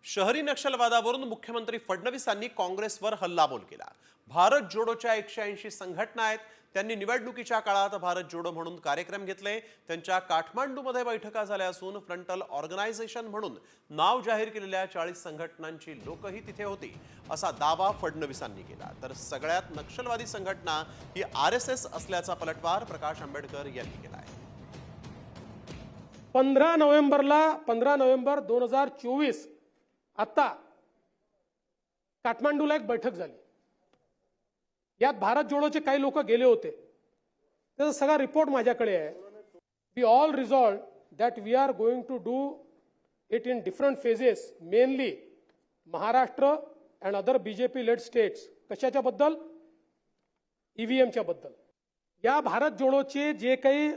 शहरी नक्षलवादावरून मुख्यमंत्री फडणवीसांनी काँग्रेसवर हल्लाबोल केला। भारत जोडोच्या 180 संघटना आहेत। त्यांनी निवडणुकीच्या काळात भारत जोडो म्हणून कार्यक्रम घेतले। त्यांच्या काठमांडूमध्ये बैठका झाल्या असून फ्रंटल ऑर्गनायझेशन म्हणून नाव जाहीर केलेल्या 40 संघटनांची लोकही तिथे होती असा दावा फडणवीसांनी केला। तर सगळ्यात नक्षलवादी संघटना ही आरएसएस असल्याचा पलटवार प्रकाश आंबेडकर यांनी केला आहे। 15 नोव्हेंबर 2024 आता काठमांडूला एक बैठक झाली। यात भारत जोडोचे काही लोक गेले होते। त्याचा सगळा रिपोर्ट माझ्याकडे आहे। We all resolve that we are going to do it in different phases, mainly Maharashtra and other BJP led states. कशाच्या बद्दल? ईव्हीएमच्या बद्दल। या भारत जोडोचे जे काही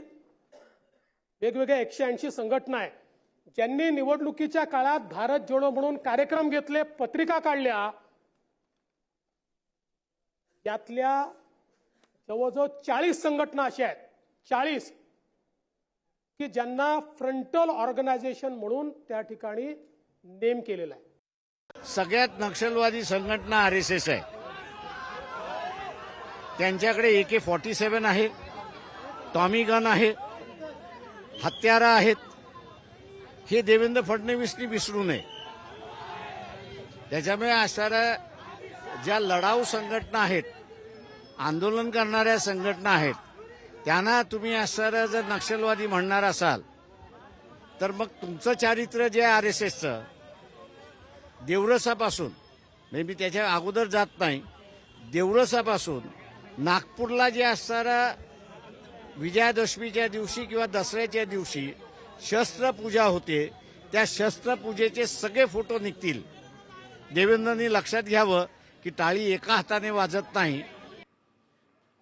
वेगवेगळ्या 180 संघटना आहे, ज्यांनी निवडणुकीच्या काळात भारत जोडो म्हणून कार्यक्रम घेतले, पत्रिका काढल्या, यातल्या जवळजवळ 40 संघटना अशा आहेत, 40 की ज्यांना फ्रंटल ऑर्गनायझेशन म्हणून त्या ठिकाणी नेम केलेला आहे। सगळ्यात नक्षलवादी संघटना आरएसएस आहे। त्यांच्याकडे AK-47 आहे, टॉमी गन आहे, हत्यारं आहेत। हे देवेंद्र फडणवीसनी विसरू नये। त्याच्यामुळे असणाऱ्या ज्या लढाऊ संघटना आहेत, आंदोलन करणाऱ्या संघटना आहेत, त्यांना तुम्ही असणारं जर नक्षलवादी म्हणणार असाल तर मग तुमचं चारित्र्य जे आरएसएसचं देवरसापासून, मी त्याच्या अगोदर जात नाही, देवरसापासून नागपूरला जे असणारं विजयादशमीच्या दिवशी किंवा दसऱ्याच्या दिवशी शस्त्रपूजा होते, त्या शस्त्रपूजेचे सगळे फोटो निघतील। देवेंद्रनी लक्षात घ्यावं की टाळी एका हाताने वाजत नाही,